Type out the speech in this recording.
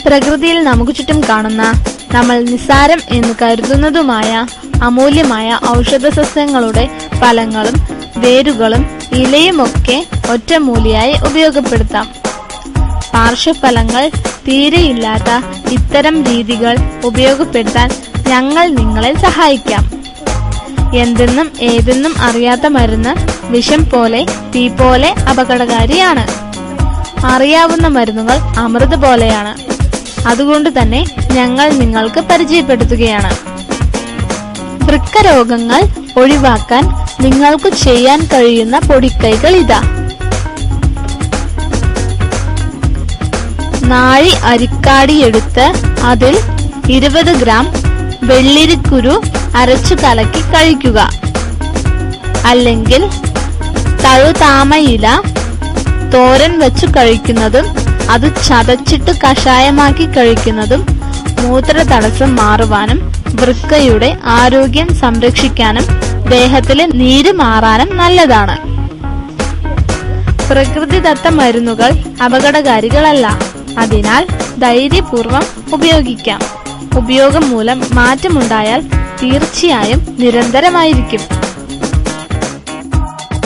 പ്രകൃതിയിൽ നമുക്ക് ചുറ്റും കാണുന്ന നമ്മൾ നിസ്സാരം എന്ന് കരുതുന്നതുമായ അമൂല്യമായ ഔഷധ സസ്യങ്ങളുടെ ഫലങ്ങളും വേരുകളും ഇലയുമൊക്കെ ഒറ്റമൂലിയായി ഉപയോഗപ്പെടുത്താം. പാർശ്വഫലങ്ങൾ തീരെയില്ലാത്ത ഇത്തരം രീതികൾ ഉപയോഗപ്പെടുത്താൻ ഞങ്ങൾ നിങ്ങളെ സഹായിക്കാം. എന്തെന്നും ഏതെന്നും അറിയാത്ത മരുന്ന് വിഷം പോലെ തീ പോലെ അപകടകാരിയാണ്. അറിയാവുന്ന മരുന്നുകൾ അമൃത് പോലെയാണ്. അതുകൊണ്ട് തന്നെ ഞങ്ങൾ നിങ്ങൾക്ക് പരിചയപ്പെടുത്തുകയാണ്. വൃക്ക രോഗങ്ങൾ ഒഴിവാക്കാൻ നിങ്ങൾക്ക് ചെയ്യാൻ കഴിയുന്ന പൊടിക്കൈകൾ ഇതാ. നാഴി അരിക്കാടിയെടുത്ത് അതിൽ 20 ഗ്രാം വെള്ളിരിക്കുരു അരച്ചു കലക്കി കഴിക്കുക. അല്ലെങ്കിൽ തഴുതാമയില തോരൻ വെച്ചു കഴിക്കുന്നതും അത് ചതച്ചിട്ട് കഷായമാക്കി കഴിക്കുന്നതും മൂത്ര തടസ്സം മാറുവാനും വൃക്കയുടെ ആരോഗ്യം സംരക്ഷിക്കാനും ദേഹത്തിലെ നീര് മാറാനും നല്ലതാണ്. പ്രകൃതിദത്ത മരുന്നുകൾ അപകടകാരികളല്ല. അതിനാൽ ധൈര്യപൂർവം ഉപയോഗിക്കാം. ഉപയോഗം മൂലം മാറ്റമുണ്ടായാൽ തീർച്ചയായും നിരന്തരമായിരിക്കും.